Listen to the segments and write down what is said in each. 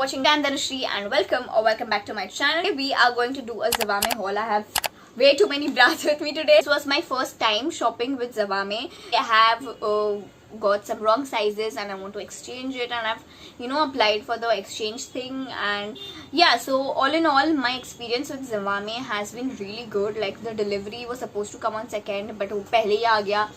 watching Dan Dhanushree and welcome back to my channel. Today we are going to do a Zivame haul. I have way too many bras with me today. This was my first time shopping with Zivame. I have got some wrong sizes and I want to exchange it, and I've applied for the exchange thing. And yeah, so all in all, my experience with Zivame has been really good. Like, the delivery was supposed to come on 2nd, but वो पहले ही आ गया.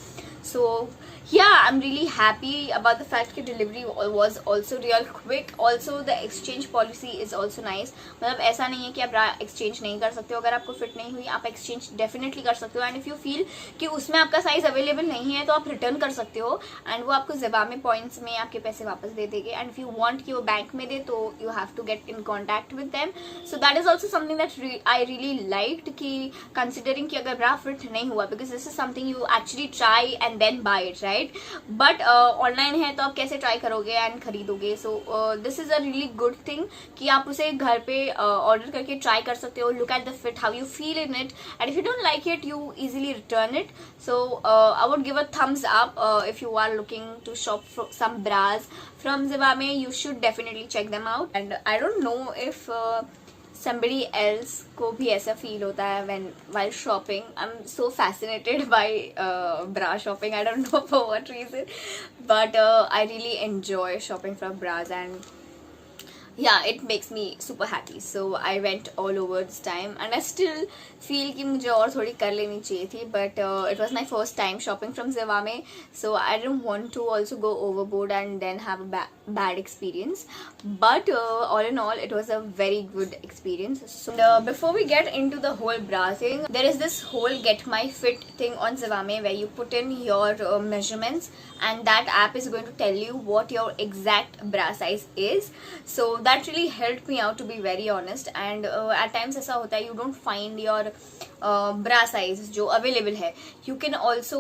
So yeah, I'm really happy about the fact that delivery was also real quick. Also the exchange policy is also nice. मतलब ऐसा नहीं है कि आप exchange नहीं कर सकते हो. अगर आपको fit नहीं हुई, आप exchange definitely कर सकते हो. And if you feel कि उसमें आपका size available नहीं है, तो आप return कर सकते हो. And वो आपको Zivame points में आपके पैसे वापस दे देंगे. And if you want कि वो बैंक में दे, तो you have to get in contact with them. So that is also something that I really liked, कि considering कि अगर bra fit नहीं हुआ, because this is something you actually try and then buy it, right? But online है तो आप कैसे try करोगे and खरीदोगे? So this is a really good thing कि आप उसे घर पे order करके try कर सकते हो. Look at the fit, how you feel in it, and if you don't like it, you easily return it. So I would give a thumbs up. If you are looking to shop for some bras from Zivame, you should definitely check them out. And I don't know if somebody else को भी ऐसा feel होता है while shopping. I'm so fascinated by bra shopping. I don't know for what reason, but I really enjoy shopping from bras, and yeah, it makes me super happy. So I went all over this time, and I still feel कि मुझे और थोड़ी कर लेनी चाहिए थी, but it was my first time shopping from Zivame, so I didn't want to also go overboard and then have a bad experience. But all in all, it was a very good experience. So before we get into the whole bra thing, there is this whole Get My Fit thing on Zivame where you put in your measurements, and that app is going to tell you what your exact bra size is. So that really helped me out, to be very honest. And at times ऐसा होता है, you don't find your bra size जो available है. You can also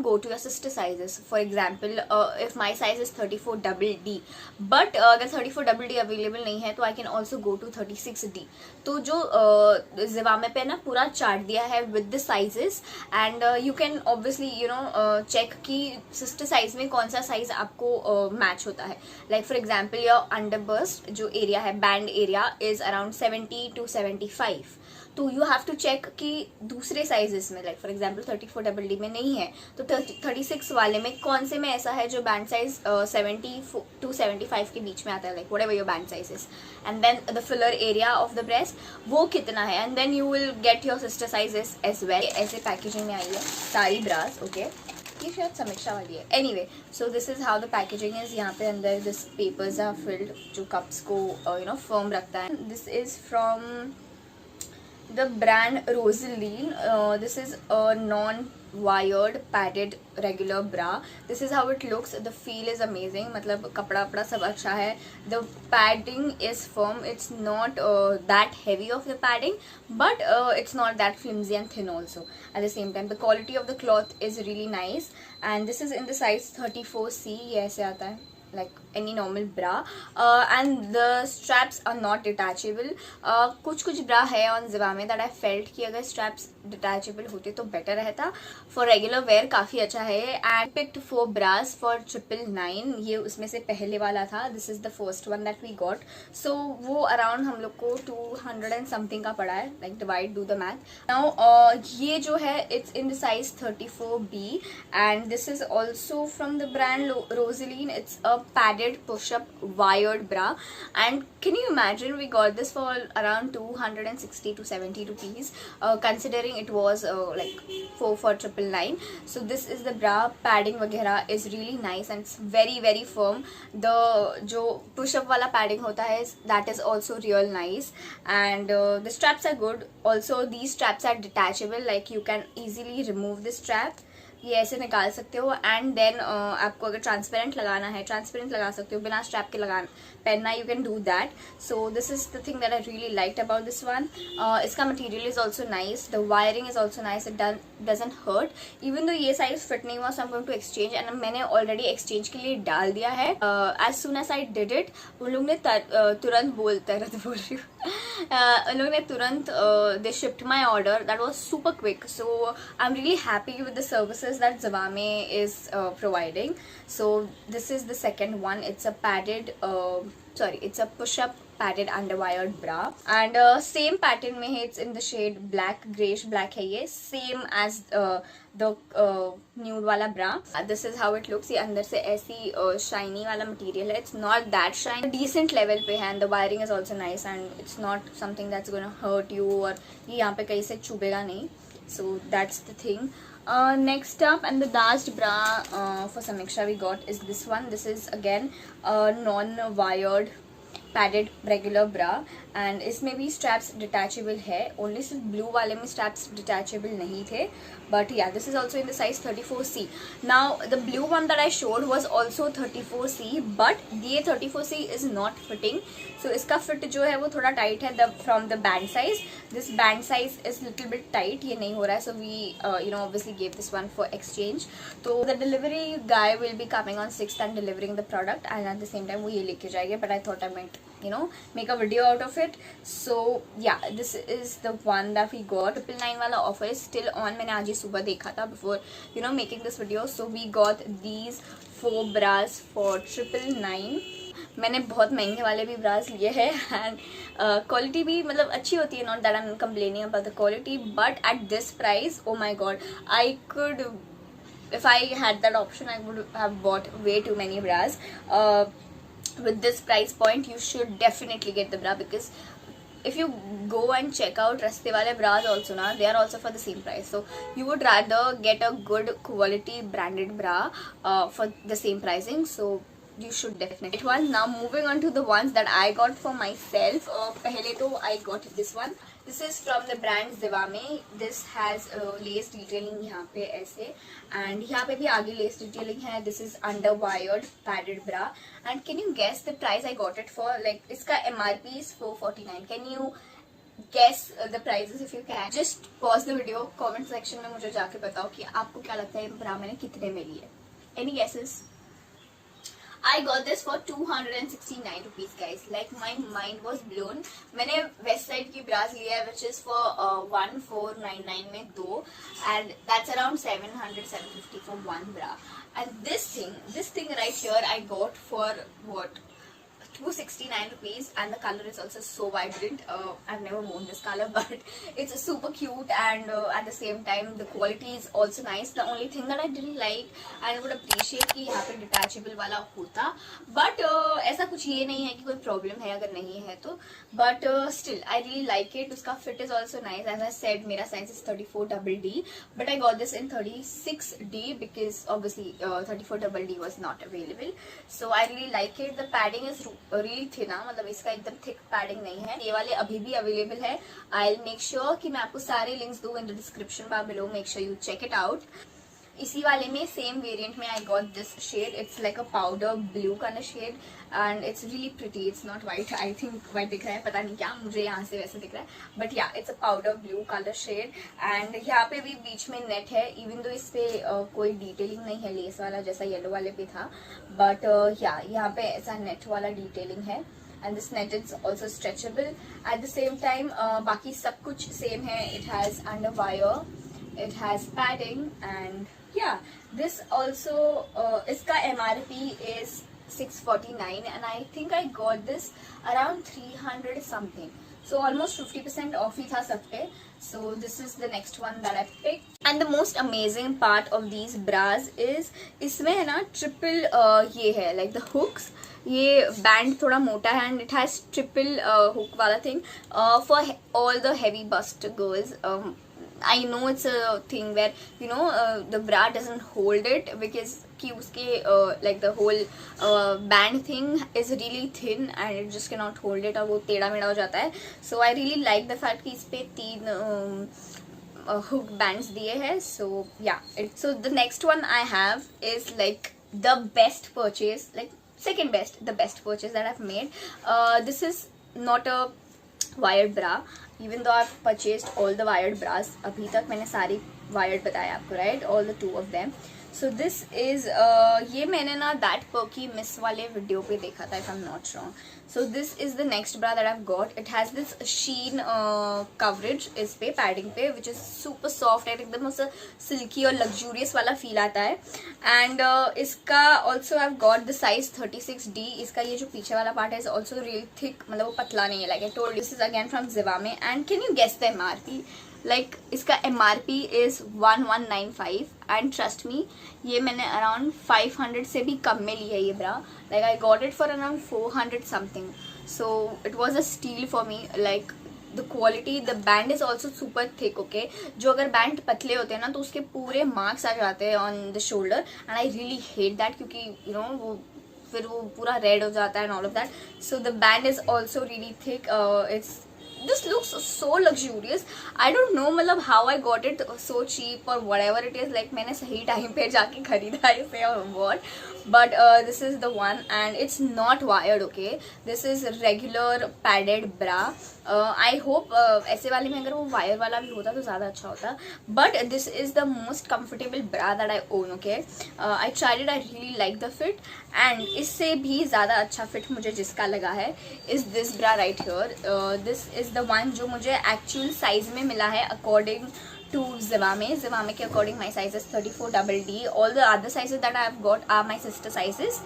go to your sister sizes. For example, if my size is 34DD, but अगर 34DD available नहीं है, तो I can also go to 36D. तो जो Zivame पे ना पूरा चार्ट दिया है with the sizes, and you can obviously check कि sister size में कौन सा size आपको match होता है. Like for example, your underbust जो area है, band area is around 70 to 75. तो यू हैव टू चेक कि दूसरे साइजेस में, लाइक फॉर एग्जाम्पल 34DD में नहीं है, तो 36 वाले में कौन से में ऐसा है जो बैंड साइज 70 to 75 के बीच में आता है, like whatever your band size is. And then the filler area of the breast वो कितना है, and then you will get your sister sizes as well. ऐसे पैकेजिंग में आई है सारी ब्रास. ओके, ये शायद समीक्षा वाली है. Anyway, so this is how the packaging is. यहाँ पे अंदर दिस पेपर्स आर फिल्ड जो कप्स को फर्म रखता है. This is from the brand Rosaline. This is a non-wired padded regular bra. This is how it looks. The feel is amazing. मतलब कपड़ा वपड़ा सब अच्छा है. The padding is firm. It's not that heavy of the padding, but it's not that flimsy and thin also. At the same time, the quality of the cloth is really nice, and this is in the size 34C. ये ऐसे आता है, like any normal bra, and the straps are not detachable. कुछ bra है on Zivame that I felt कि अगर straps detachable होते तो better रहता. For regular wear काफ़ी अच्छा है. And picked 4 bras for 999. ये उसमें से पहले वाला था. This is the first one that we got. So वो around हम लोग को 200 and something का पड़ा है. Like divide, do the math. Now ये जो है, it's in the size 34B, and this is also from the brand Rosaline. It's a padded push-up wired bra, and can you imagine, we got this for around 260 to 70 rupees, considering it was like 4 for 999. So this is the bra. Padding वगैरह is really nice and it's very very firm. The जो push-up वाला padding होता है, that is also real nice, and the straps are good. Also these straps are detachable, like you can easily remove the strap. ये ऐसे निकाल सकते हो, and then आपको अगर ट्रांसपेरेंट लगाना है, ट्रांसपेरेंट लगा सकते हो, बिना स्ट्रैप के पहनना, you can do that. So this is the thing that I really liked about this one. इसका material is also nice. The wiring is also nice. It doesn't hurt even though ये size fit नहीं हुआ. So I am going to exchange, and मैंने already exchange के लिए डाल दिया है. As soon as I did it, उन लोग ने तुरंत बोल रही हूँ उन लोग ने तुरंत दे shift my order. That was super quick. So I am really happy with the services that Zivame is providing. So this is the second one. It's a padded sorry, it's a push-up padded underwired bra, and same pattern mein hai. It's in the shade black, grayish black hai ye, same as the nude wala bra. This is how it looks. ये अंदर से ऐसी shiny वाला material है. It's not that shiny, decent level पे है, and the wiring is also nice, and it's not something that's gonna hurt you, और ये यहाँ पे कहीं से चुभेगा नहीं. So that's the thing. Next up, and the last bra for Samiksha we got is this one. This is again a non-wired padded regular bra, and इसमें भी straps detachable है. ओनली सिर्फ ब्लू वाले में स्ट्रैप्स डिटैचेबल नहीं थे, but या this is also in the size 34C. Now the blue one that I showed was also 34C, but ये 34C इज नॉट फिटिंग. सो इसका फिट जो है वो थोड़ा टाइट है from the band size. This band size is little bit tight, ये नहीं हो रहा है. So we obviously gave this one for exchange. तो the delivery guy will be coming on 6th and delivering the product, and at the same time वो ये लेके जाएंगे. But I thought I meant make a video out of it. So yeah, this is the one that we got. 999 वाला offer is still on. मैंने आज ही सुबह देखा था before making this video. So we got these 4 bras for 999. मैंने बहुत महंगे वाले भी ब्रास लिए हैं, एंड क्वालिटी भी मतलब अच्छी होती है. Not that I am complaining about the quality, but at this price, oh my God, I could, if I had that option, I would have bought way too many bras. With this price point, you should definitely get the bra, because if you go and check out Raste wale bras also na, they are also for the same price. So you would rather get a good quality branded bra for the same pricing. So you should definitely get one. Now moving on to the ones that I got for myself. Pehle to I got this one. This is from the brand Zivame. This has lace detailing यहाँ पे ऐसे, and यहाँ पे भी आगे lace detailing है. This is underwired padded bra, and can you guess the price I got it for? Like इसका MRP is 449. Can you guess the prices if you can? Just pause the video, comment section में मुझे जाके बताओ कि आपको क्या लगता है ब्रा मैंने कितने में ली है. Any guesses? I got this for 269 rupees, guys. Like my mind was blown. मैंने वेस्ट साइड की ब्रास लिया है, which is for 1499 में 2, and that's around 700-750 for one bra. And this thing right here I got for what? 269 rupees, and the color is also so vibrant. I've never worn this color, but it's super cute, and at the same time the quality is also nice. The only thing that I didn't like, and I would appreciate कि यहाँ पे detachable वाला होता, but ऐसा कुछ ये नहीं है कि कोई problem है अगर नहीं है तो, but still I really like it. उसका fit is also nice. As I said, मेरा size is 34DD, but I got this in 36D because obviously 34DD was not available. So I really like it. The padding is really thin, मतलब इसका एकदम thick padding नहीं है. ये वाले अभी भी अवेलेबल है. I'll make sure कि मैं आपको सारे लिंक्स दूँ in the description bar below. Make sure you check it out. इसी वाले में सेम वेरिएंट में I got this shade. It's like a powder blue kind of shade, and it's really pretty. It's not white. I think white दिख रहा है, पता नहीं क्या, मुझे यहाँ से वैसे दिख रहा है, but yeah, it's a powder blue color shade. And यहाँ पे भी बीच में नेट है, even though इस पे कोई डिटेलिंग नहीं है लेस वाला जैसा येलो वाले पे था, but yeah, यहाँ पे ऐसा नेट वाला डिटेलिंग है. And this net is also stretchable. At the same time, बाकी सब कुछ सेम है. It has underwire, it has padding, and yeah, this also इसका MRP is 649, and I think I got this around 300 something. So almost 50% off ही था सब पे. So this is the next one that I picked. And the most amazing part of these bras is इसमें है ना triple ये है, like the hooks. ये band थोड़ा मोटा है, and it has triple hook वाला thing for all the heavy bust girls. I know it's a thing where the bra doesn't hold it because कि उसके like the whole band thing is really thin and it just cannot hold it, और वो टेढ़ा मेढ़ा हो जाता है. So I really like the fact कि इस पे 3 hook bands दिए हैं. So yeah, so the next one I have is like the best purchase, like second best, the best purchase that I've made. This is not a wired bra, even though I've purchased all the wired bras. अभी तक मैंने सारी wired बताया आपको, right? All the 2 of them. So this is ये मैंने ना that perky miss वाले वीडियो पे देखा था, if I am not wrong. So this is the next bra that I have got. It has this sheen coverage इस पे, padding पे, which is super soft and एकदम उससे सिल्की और लग्जूरियस वाला फील आता है. एंड इसका also I have got the size 36D. इसका ये जो पीछे वाला पार्ट है इज ऑल्सो रियली थिक, मतलब वो पतला नहीं है. Like I told, this is again from Zivame. And can you guess the MRP? Like इसका MRP is 1195 and trust me, ये मैंने अराउंड 500 से भी कम में ली है ये bra. Like I got it for around 400 something. So it was a steal for me. Like the quality, the band is also super thick. Okay, जो अगर बैंड पतले होते हैं ना तो उसके पूरे मार्क्स आ जाते हैं on the shoulder, and I really hate that, क्योंकि यू नो वो फिर वो पूरा रेड हो जाता है and all of that. So the band is also really thick. It's this looks so luxurious. I don't know मतलब how I got it so cheap or whatever it is. Like मैंने सही time पे जाके खरीदा इसे or what. But this is the one and it's not wired. Okay, this is regular padded bra. I hope ऐसे वाले में अगर वो वायर वाला भी होता तो ज़्यादा अच्छा होता. But this is the most comfortable bra that I own. Okay, I tried it. I really like the fit. And इससे भी ज़्यादा अच्छा fit मुझे जिसका लगा है is this bra right here. This is the one जो मुझे actual size में मिला है according to Zivame. Zivame के according my size is 34DD. All the other sizes that I have got are my sister sizes,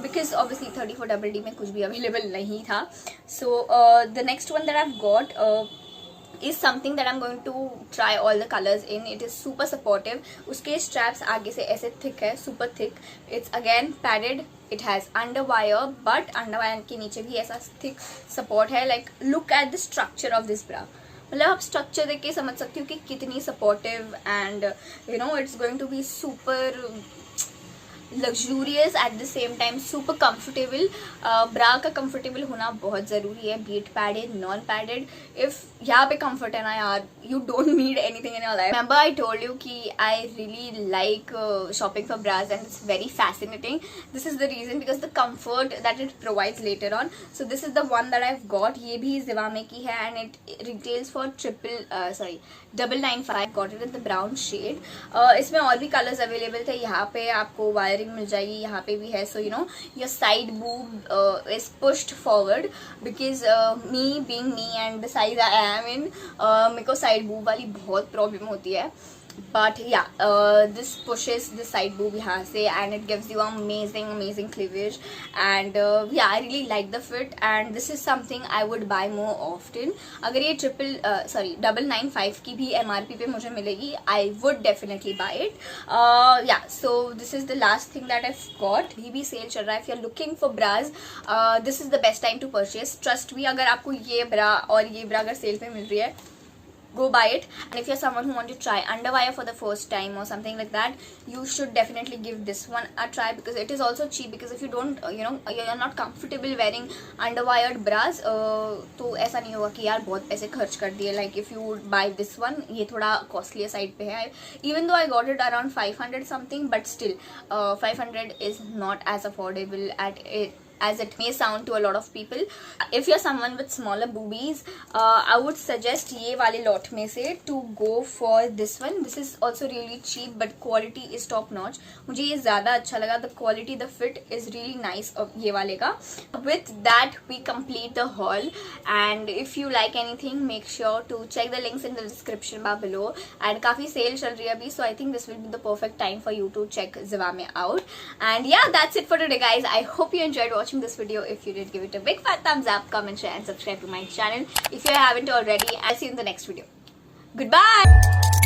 because obviously 34DD में कुछ भी available नहीं था. So the next one that I've got is something that I'm going to try all the colors in. It is super supportive. उसके straps आगे से ऐसे thick है, super thick. It's again padded. It has underwire, but underwire के नीचे भी ऐसा thick support है. Like look at the structure of this bra. मतलब आप स्ट्रक्चर देख के समझ सकती हो कि कितनी supportive and you know it's going to be super luxurious at the same time super comfortable. Bra का कंफर्टेबल होना बहुत ज़रूरी है, be it padded non padded. If यहाँ पे कंफर्ट है ना यार, you don't need anything in your life. Remember I told you कि I really like shopping for bras and it's very fascinating. This is the reason because the comfort that it provides later on. So this is the one that I have got. ये भी Zivame की है and it retails for 995. Got it in the brown shade. इसमें और भी colours available थे. यहाँ पे आपको वायर मिल जाएगी, यहाँ पे भी है. So you know your side boob is pushed forward because me being me and the size I am in, मेरे को साइड बूब वाली बहुत प्रॉब्लम होती है. But yeah, this pushes the side boob यहाँ से and it gives you amazing cleavage. And yeah, I really like the fit and this is something I would buy more often. अगर ये 995 की भी MRP पे मुझे मिलेगी, I would definitely buy it. Yeah, so this is the last thing that I've got. भी cell चल रहा है. If you're looking for bras, this is the best time to purchase. Trust me, अगर आपको ये ब्रा और ये ब्रा अगर सेल पे मिल रही है, go buy it. And if you're someone who want to try underwire for the first time or something like that, you should definitely give this one a try because it is also cheap. Because if you don't you're not comfortable wearing underwired bras, तो ऐसा नहीं होगा कि यार बहुत पैसे खर्च कर दिए. Like if you buy this one, ये थोड़ा costly side पे है. Even though I got it around 500 something, but still 500 is not as affordable as it may sound to a lot of people. If you're someone with smaller boobies, I would suggest ये वाले lot में से to go for this one. This is also really cheap but quality is top notch. मुझे ये ज़्यादा अच्छा लगा. The quality, the fit is really nice of ये वाले का. With that we complete the haul and if you like anything make sure to check the links in the description bar below. And काफ़ी sale चल रही है अभी, so I think this will be the perfect time for you to check Zivame out. And yeah, that's it for today guys. I hope you enjoyed watching this video. If you did, give it a big fat thumbs up, comment, share and subscribe to my channel if you haven't already. I'll see you in the next video. Goodbye.